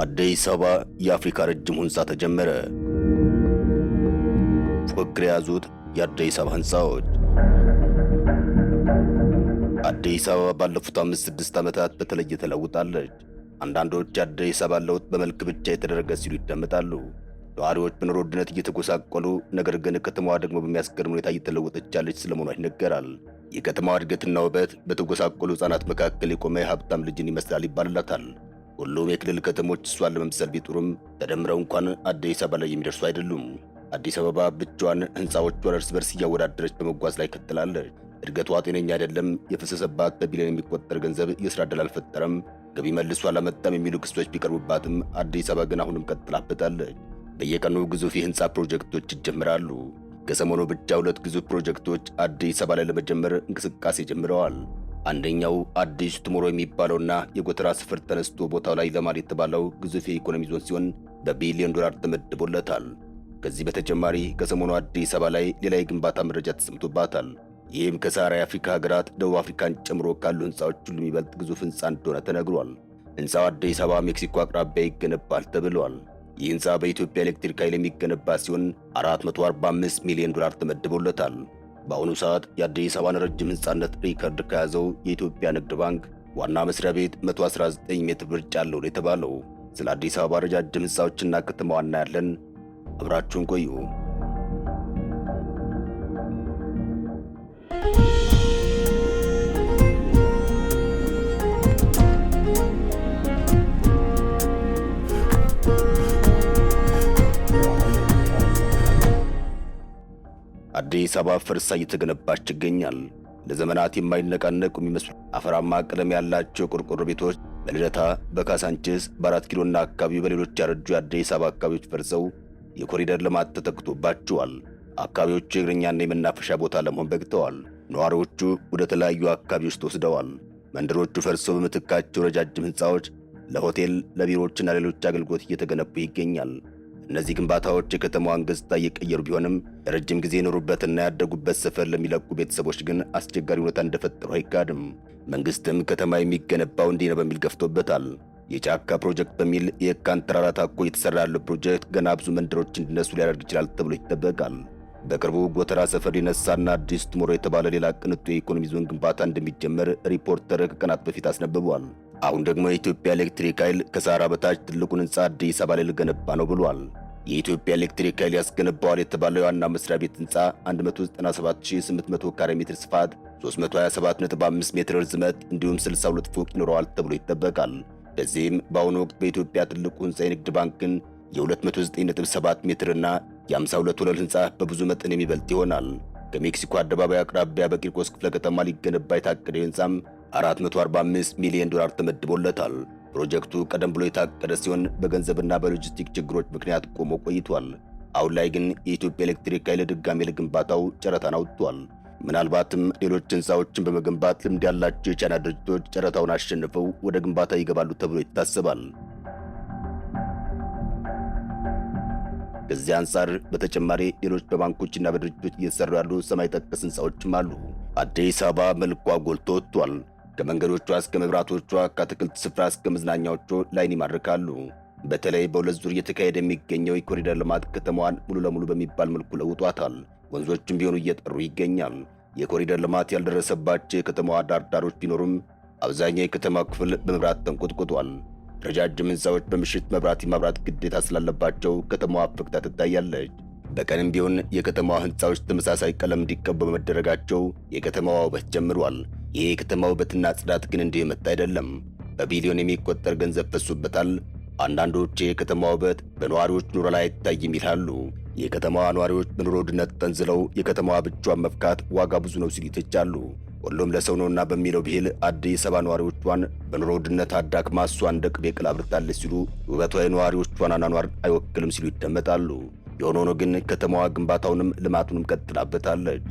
በአዲስ አበባ የአፍሪካ ረጅም ህንፃ ተጀመረ። ፉክክር የያዙት የአዲስ አበባ ህንፃዎች። አዲስ አበባ ባለፉት 5-6 ዓመታት በተለየ ተለውጣለች። አንዳንዶች የአዲስ አበባ ለውጥ በመልክ ብቻ የተደረገ ሲሉ ይደመጣሉ። ነዋሪዎች በኑሮ ውድነት እየተጎሳቆሉ፣ ነገር ግን ከተማዋ ደግሞ በሚያስገርም ሁኔታ እየተለወጠች ያለች ስለመሆኗ ይነገራል። የከተማዋ እድገትና ውበት በተጎሳቆሉ ህጻናት መካከል የቆመ የሀብታም ልጅን ይመስላል ይባልላታል። ሁሉም የክልል ከተሞች እሷን ለመምሰል ቢጥሩም ተደምረው እንኳን አዲስ አበባ ላይ የሚደርሱ አይደሉም። አዲስ አበባ ብቻዋን ህንፃዎቿን እርስ በርስ እያወዳደረች በመጓዝ ላይ ቀጥላለች። እድገቷ ጤነኛ አይደለም፣ የፈሰሰባት በቢሊዮን የሚቆጠር ገንዘብ የሥራ ዕድል አልፈጠረም፣ ገቢ መልሶ አላመጣም የሚሉ ክሶች ቢቀርቡባትም አዲስ አበባ ግን አሁንም ቀጥላበታለች። በየቀኑ ግዙፍ የህንፃ ፕሮጀክቶች ይጀምራሉ። ከሰሞኑ ብቻ 2 ግዙፍ ፕሮጀክቶች አዲስ አበባ ላይ ለመጀመር እንቅስቃሴ ጀምረዋል። አንደኛው አዲስ ቱሞሮ የሚባለውና የጎተራ ስፍር ተነስቶ ቦታው ላይ ለማር የተባለው ግዙፍ የኢኮኖሚ ዞን ሲሆን በቢሊዮን ዶላር ተመድቦለታል። ከዚህ በተጨማሪ ከሰሞኑ አዲስ አበባ ላይ ሌላ የግንባታ መረጃ ተሰምቶባታል። ይህም ከሳራ የአፍሪካ ሀገራት ደቡብ አፍሪካን ጨምሮ ካሉ ህንፃዎች ሁሉ የሚበልጥ ግዙፍ ህንፃ እንደሆነ ተነግሯል። ህንፃው አዲስ አበባ ሜክሲኮ አቅራቢያ ይገነባል ተብሏል። ይህ ህንፃ በኢትዮጵያ ኤሌክትሪክ ኃይል የሚገነባ ሲሆን 445 ሚሊዮን ዶላር ተመድቦለታል። በአሁኑ ሰዓት የአዲስ አበባን ረጅም ህንፃነት ሪከርድ ከያዘው የኢትዮጵያ ንግድ ባንክ ዋና መስሪያ ቤት 119 ሜትር ብርጭ ያለው የተባለው። ስለ አዲስ አበባ ረጃጅም ህንፃዎችና ከተማዋ እናያለን። አብራችሁን ቆዩ። አዲስ አበባ ፈርሳ እየተገነባች ይገኛል። ለዘመናት የማይነቃነቁ የሚመስሉ አፈራማ ቀለም ያላቸው ቆርቆሮ ቤቶች በልደታ፣ በካሳንችስ፣ በ4 ኪሎና አካባቢው በሌሎች ያረጁ የአዲስ አበባ አካባቢዎች ፈርሰው የኮሪደር ልማት ተተክቶባቸዋል። አካባቢዎቹ የእግረኛና የመናፈሻ ቦታ ለመሆን በቅተዋል። ነዋሪዎቹ ወደ ተለያዩ አካባቢዎች ተወስደዋል። መንደሮቹ ፈርሰው በምትካቸው ረጃጅም ህንፃዎች ለሆቴል፣ ለቢሮዎችና ሌሎች አገልግሎት እየተገነቡ ይገኛል። እነዚህ ግንባታዎች የከተማዋን ገጽታ እየቀየሩ ቢሆንም ለረጅም ጊዜ የኖሩበትና ያደጉበት ሰፈር ለሚለቁ ቤተሰቦች ግን አስቸጋሪ ሁኔታ እንደፈጠሩ አይካድም። መንግስትም ከተማ የሚገነባው እንዲህ ነው በሚል ገፍቶበታል። የጫካ ፕሮጀክት በሚል የካን ተራራ ታኮ እየተሰራ ያለው ፕሮጀክት ገና ብዙ መንደሮች እንዲነሱ ሊያደርግ ይችላል ተብሎ ይጠበቃል። በቅርቡ ጎተራ ሰፈር ሊነሳና አዲስ ቱሞሮ የተባለ ሌላ ቅንጡ የኢኮኖሚ ዞን ግንባታ እንደሚጀመር ሪፖርተር ከቀናት በፊት አስነብቧል። አሁን ደግሞ የኢትዮጵያ ኤሌክትሪክ ኃይል ከሳራ በታች ትልቁን ህንፃ አዲስ አበባ ላይ ሊገነባ ነው ብሏል። የኢትዮጵያ ኤሌክትሪክ ኃይል ያስገነባዋል የተባለው የዋና መስሪያ ቤት ህንፃ 197800 ካሬ ሜትር ስፋት፣ 327.5 ሜትር ርዝመት እንዲሁም 62 ፎቅ ይኖረዋል ተብሎ ይጠበቃል። በዚህም በአሁኑ ወቅት በኢትዮጵያ ትልቁ ህንፃ የንግድ ባንክን የ209.7 ሜትርና የ52 ወለል ህንፃ በብዙ መጠን የሚበልጥ ይሆናል። ከሜክሲኮ አደባባይ አቅራቢያ በቂርቆስ ክፍለ ከተማ ሊገነባ የታቀደ ህንፃም 445 ሚሊዮን ዶላር ተመድቦለታል። ፕሮጀክቱ ቀደም ብሎ የታቀደ ሲሆን በገንዘብና በሎጂስቲክ ችግሮች ምክንያት ቆሞ ቆይቷል። አሁን ላይ ግን የኢትዮጵያ ኤሌክትሪክ ኃይል ድጋሜ ለግንባታው ጨረታን አውጥቷል። ምናልባትም ሌሎች ህንፃዎችን በመገንባት ልምድ ያላቸው የቻይና ድርጅቶች ጨረታውን አሸንፈው ወደ ግንባታ ይገባሉ ተብሎ ይታሰባል። ከዚህ አንጻር በተጨማሪ ሌሎች በባንኮችና በድርጅቶች እየተሰሩ ያሉ ሰማይ ጠቀስ ህንፃዎችም አሉ። አዲስ አበባ መልኳ ጎልቶ ወጥቷል። ከመንገዶቿ እስከ መብራቶቿ፣ ከአትክልት ስፍራ እስከ መዝናኛዎቿ ላይን ይማርካሉ። በተለይ በሁለት ዙር እየተካሄደ የሚገኘው የኮሪደር ልማት ከተማዋን ሙሉ ለሙሉ በሚባል መልኩ ለውጧታል። ወንዞችም ቢሆኑ እየጠሩ ይገኛል። የኮሪደር ልማት ያልደረሰባቸው የከተማዋ ዳርዳሮች ቢኖሩም አብዛኛው የከተማው ክፍል በመብራት ተንቆጥቁጧል። ረጃጅም ህንፃዎች በምሽት መብራት የማብራት ግዴታ ስላለባቸው ከተማዋ ፈክታ ትታያለች። በቀንም ቢሆን የከተማዋ ህንፃዎች ተመሳሳይ ቀለም እንዲቀቡ በመደረጋቸው የከተማዋ ውበት ጀምሯል። ይህ የከተማ ውበትና ጽዳት ግን እንዲህ የመጣ አይደለም። በቢሊዮን የሚቆጠር ገንዘብ ፈሶበታል። አንዳንዶች የከተማ ውበት በነዋሪዎች ኑሮ ላይ አይታይም ይላሉ። የከተማዋ ነዋሪዎች በኑሮ ውድነት ጠንዝለው የከተማዋ ብቻዋን መፍካት ዋጋ ብዙ ነው ሲሉ ይተቻሉ። ሁሉም ለሰው ነውና በሚለው ብሂል አዲስ አበባ ነዋሪዎቿን በኑሮ ውድነት አዳክማ እሷ እንደ ቅቤ ቅል አብርታለች ሲሉ ውበቷ የነዋሪዎቿን አኗኗር አይወክልም ሲሉ ይደመጣሉ። የሆነ ሆኖ ግን ከተማዋ ግንባታውንም ልማቱንም ቀጥላበታለች።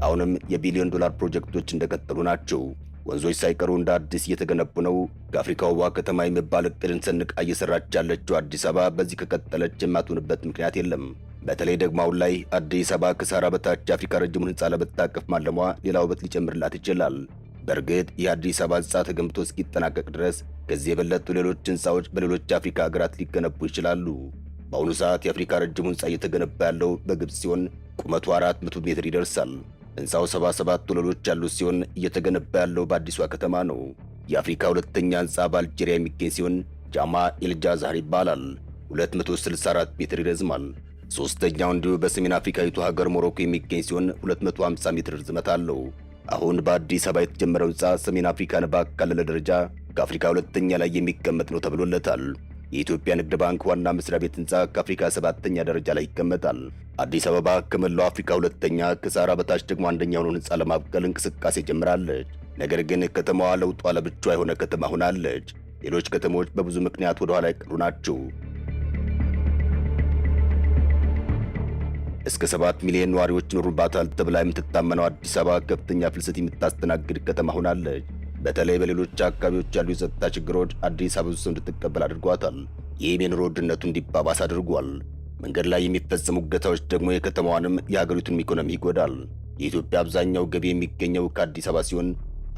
አሁንም የቢሊዮን ዶላር ፕሮጀክቶች እንደቀጠሉ ናቸው። ወንዞች ሳይቀሩ እንደ አዲስ እየተገነቡ ነው። ከአፍሪካ ውባ ከተማ የሚባል እቅድን ሰንቃ እየሰራች ያለችው አዲስ አበባ በዚህ ከቀጠለች የማትሆንበት ምክንያት የለም። በተለይ ደግሞ አሁን ላይ አዲስ አበባ ከሳራ በታች የአፍሪካ ረጅሙን ህንፃ ለመታቀፍ ማለሟ ሌላ ውበት ሊጨምርላት ይችላል። በእርግጥ የአዲስ አበባ ህንፃ ተገንብቶ እስኪጠናቀቅ ድረስ ከዚህ የበለጡ ሌሎች ህንፃዎች በሌሎች የአፍሪካ ሀገራት ሊገነቡ ይችላሉ። በአሁኑ ሰዓት የአፍሪካ ረጅሙ ህንፃ እየተገነባ ያለው በግብፅ ሲሆን ቁመቱ 400 ሜትር ይደርሳል። ህንፃው 77 ወለሎች ያሉት ሲሆን እየተገነባ ያለው በአዲሷ ከተማ ነው። የአፍሪካ ሁለተኛ ህንፃ በአልጄሪያ የሚገኝ ሲሆን ጃማ ኤልጃዛር ይባላል። 264 ሜትር ይረዝማል። ሶስተኛው እንዲሁ በሰሜን አፍሪካዊቱ ሀገር ሞሮኮ የሚገኝ ሲሆን 250 ሜትር ርዝመት አለው። አሁን በአዲስ አበባ የተጀመረው ህንፃ ሰሜን አፍሪካን ባካለለ ደረጃ ከአፍሪካ ሁለተኛ ላይ የሚቀመጥ ነው ተብሎለታል። የኢትዮጵያ ንግድ ባንክ ዋና መስሪያ ቤት ህንፃ ከአፍሪካ 7ኛ ደረጃ ላይ ይቀመጣል። አዲስ አበባ ከመላው አፍሪካ ሁለተኛ፣ ከሳህራ በታች ደግሞ አንደኛ የሆነውን ህንፃ ለማብቀል እንቅስቃሴ ጀምራለች። ነገር ግን ከተማዋ ለውጧ ለብቻ የሆነ ከተማ ሆናለች። ሌሎች ከተሞች በብዙ ምክንያት ወደ ኋላ የቀሩ ናቸው። እስከ 7 ሚሊዮን ነዋሪዎች ይኖሩባታል ተብላ የምትታመነው አዲስ አበባ ከፍተኛ ፍልሰት የምታስተናግድ ከተማ ሆናለች። በተለይ በሌሎች አካባቢዎች ያሉ የጸጥታ ችግሮች አዲስ አበባ ውስጥ እንድትቀበል አድርጓታል። ይህም የኑሮ ውድነቱ እንዲባባስ አድርጓል። መንገድ ላይ የሚፈጸሙ እገታዎች ደግሞ የከተማዋንም የሀገሪቱን ኢኮኖሚ ይጎዳል። የኢትዮጵያ አብዛኛው ገቢ የሚገኘው ከአዲስ አበባ ሲሆን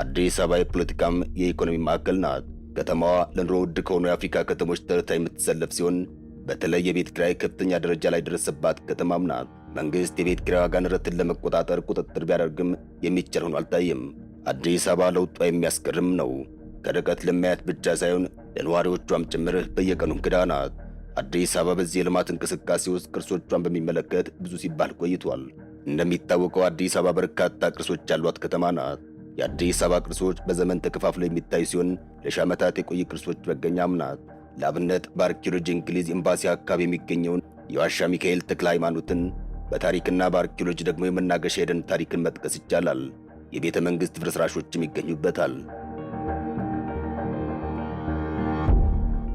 አዲስ አበባ የፖለቲካም የኢኮኖሚ ማዕከል ናት። ከተማዋ ለኑሮ ውድ ከሆኑ የአፍሪካ ከተሞች ተርታ የምትሰለፍ ሲሆን በተለይ የቤት ኪራይ ከፍተኛ ደረጃ ላይ ደረሰባት ከተማም ናት። መንግስት የቤት ኪራይ ዋጋ ንረትን ለመቆጣጠር ቁጥጥር ቢያደርግም የሚቻል ሆኖ አልታየም። አዲስ አበባ ለውጧ የሚያስገርም ነው። ከርቀት ለማየት ብቻ ሳይሆን ለነዋሪዎቿም ጭምር በየቀኑ እንግዳ ናት። አዲስ አበባ በዚህ የልማት እንቅስቃሴ ውስጥ ቅርሶቿን በሚመለከት ብዙ ሲባል ቆይቷል። እንደሚታወቀው አዲስ አበባ በርካታ ቅርሶች ያሏት ከተማ ናት። የአዲስ አበባ ቅርሶች በዘመን ተከፋፍለው የሚታዩ ሲሆን ለሺህ ዓመታት የቆዩ ቅርሶች መገኛም ናት። ለአብነት በአርኪኦሎጂ እንግሊዝ ኤምባሲ አካባቢ የሚገኘውን የዋሻ ሚካኤል ተክለ ሃይማኖትን፣ በታሪክና በአርኪኦሎጂ ደግሞ የመናገሻ የደን ታሪክን መጥቀስ ይቻላል። የቤተ መንግሥት ፍርስራሾችም ይገኙበታል።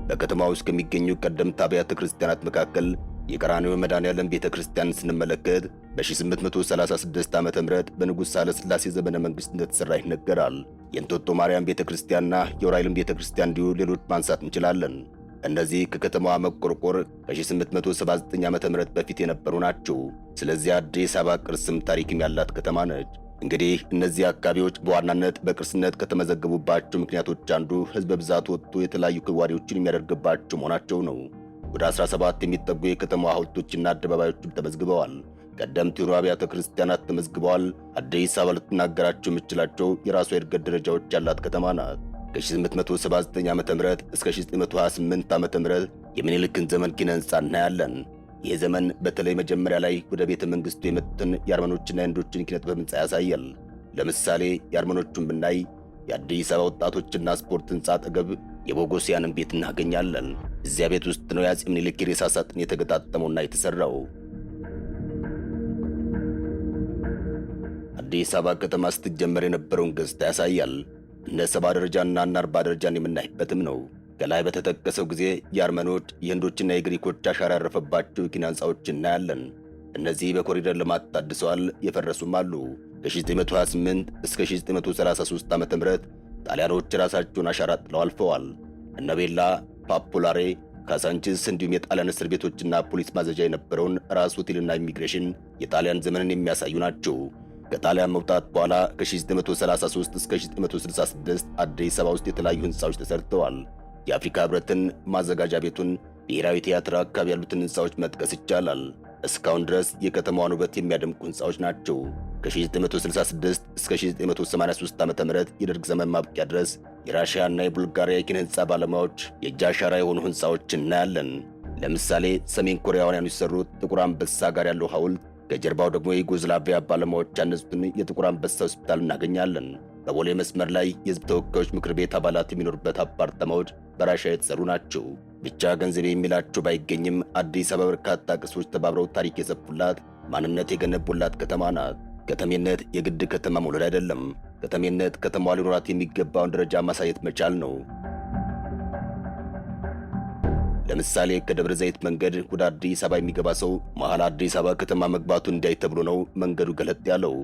በከተማ ውስጥ ከሚገኙ ቀደምት አብያተ ክርስቲያናት መካከል የቀራንዮ መድኃኔዓለም ቤተ ክርስቲያን ስንመለከት በ1836 ዓ.ም በንጉሥ ሳህለ ሥላሴ ዘመነ መንግሥት እንደተሠራ ይነገራል። የእንጦጦ ማርያም ቤተ ክርስቲያንና የዑራኤልም ቤተ ክርስቲያን እንዲሁ ሌሎች ማንሳት እንችላለን። እነዚህ ከከተማዋ መቆርቆር ከ1879 ዓ.ም በፊት የነበሩ ናቸው። ስለዚህ አዲስ አበባ ቅርስም ታሪክም ያላት ከተማ ነች። እንግዲህ እነዚህ አካባቢዎች በዋናነት በቅርስነት ከተመዘገቡባቸው ምክንያቶች አንዱ ሕዝብ ብዛት ወጥቶ የተለያዩ ክዋኔዎችን የሚያደርግባቸው መሆናቸው ነው። ወደ 17 የሚጠጉ የከተማዋ ሐውልቶችና አደባባዮችም ተመዝግበዋል። ቀደምት የሆኑ አብያተ ክርስቲያናት ተመዝግበዋል። አዲስ አበባ ልትናገራቸው የምትችላቸው የራሷ የእድገት ደረጃዎች ያላት ከተማ ናት። ከ1879 ዓ.ም እስከ 1928 ዓ.ም የሚኒልክን ዘመን ኪነ ሕንፃ እናያለን። ይህ ዘመን በተለይ መጀመሪያ ላይ ወደ ቤተ መንግሥቱ የመጡትን የአርመኖችና የህንዶችን ኪነ ጥበብ ሕንፃ ያሳያል። ለምሳሌ የአርመኖቹን ብናይ የአዲስ አበባ ወጣቶችና ስፖርት ሕንፃ አጠገብ የቦጎሲያንን ቤት እናገኛለን። እዚያ ቤት ውስጥ ነው የአፄ ምኒልክ የሬሳ ሳጥን የተገጣጠመውና የተሰራው። አዲስ አበባ ከተማ ስትጀመር የነበረውን ገጽታ ያሳያል። እንደ 70 ደረጃና 40 ደረጃን የምናይበትም ነው። ከላይ በተጠቀሰው ጊዜ የአርመኖች የህንዶችና የግሪኮች አሻራ ያረፈባቸው የኪነ ሕንፃዎች እናያለን። እነዚህ በኮሪደር ልማት ታድሰዋል፣ የፈረሱም አሉ። ከ1928 እስከ 1933 ዓ.ም ጣሊያኖች ራሳቸውን አሻራ ጥለው አልፈዋል። እነ ቤላ፣ ፓፖላሬ፣ ካሳንቺስ እንዲሁም የጣሊያን እስር ቤቶችና ፖሊስ ማዘዣ የነበረውን ራስ ሆቴልና ኢሚግሬሽን የጣሊያን ዘመንን የሚያሳዩ ናቸው። ከጣሊያን መውጣት በኋላ ከ1933 እስከ 1966 አዲስ አበባ ውስጥ የተለያዩ ሕንፃዎች ተሰርተዋል። የአፍሪካ ህብረትን፣ ማዘጋጃ ቤቱን፣ ብሔራዊ ቲያትር አካባቢ ያሉትን ሕንፃዎች መጥቀስ ይቻላል። እስካሁን ድረስ የከተማዋን ውበት የሚያደምቁ ሕንፃዎች ናቸው። ከ1966 እስከ 1983 ዓ.ም የደርግ ዘመን ማብቂያ ድረስ የራሽያና የቡልጋሪያ የኪነ ሕንፃ ባለሙያዎች የእጅ አሻራ የሆኑ ሕንፃዎች እናያለን። ለምሳሌ ሰሜን ኮሪያውያኑ የሰሩት ጥቁር አንበሳ ጋር ያለው ሐውልት፣ ከጀርባው ደግሞ የዩጎዝላቪያ ባለሙያዎች ያነጹትን የጥቁር አንበሳ ሆስፒታል እናገኛለን። በቦሌ መስመር ላይ የህዝብ ተወካዮች ምክር ቤት አባላት የሚኖሩበት አፓርታማዎች በራሽያ የተሰሩ ናቸው። ብቻ ገንዘብ የሚላቸው ባይገኝም አዲስ አበባ በርካታ ቅርሶች ተባብረው ታሪክ የሰፉላት፣ ማንነት የገነቡላት ከተማ ናት። ከተሜነት የግድ ከተማ መውለድ አይደለም። ከተሜነት ከተማዋ ሊኖራት የሚገባውን ደረጃ ማሳየት መቻል ነው። ለምሳሌ ከደብረ ዘይት መንገድ ወደ አዲስ አበባ የሚገባ ሰው መሃል አዲስ አበባ ከተማ መግባቱ እንዳይ ተብሎ ነው መንገዱ ገለጥ ያለው።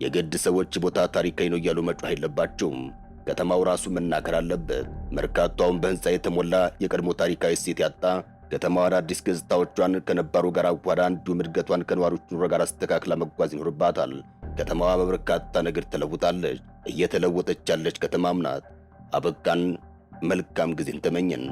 የግድ ሰዎች ቦታ ታሪካዊ ነው እያሉ መጮህ የለባቸውም። ከተማው ራሱ መናገር አለበት። መርካቶውን በህንፃ የተሞላ የቀድሞ ታሪካዊ እሴት ያጣ፣ ከተማዋ አዳዲስ ገጽታዎቿን ከነባሩ ጋር አዋህዳ እንዲሁም እድገቷን ከነዋሪዎች ኑሮ ጋር አስተካክላ መጓዝ ይኖርባታል። ከተማዋ በበርካታ ነገር ተለውጣለች። እየተለወጠች ያለች ከተማም ናት። አበቃን። መልካም ጊዜን ተመኘን።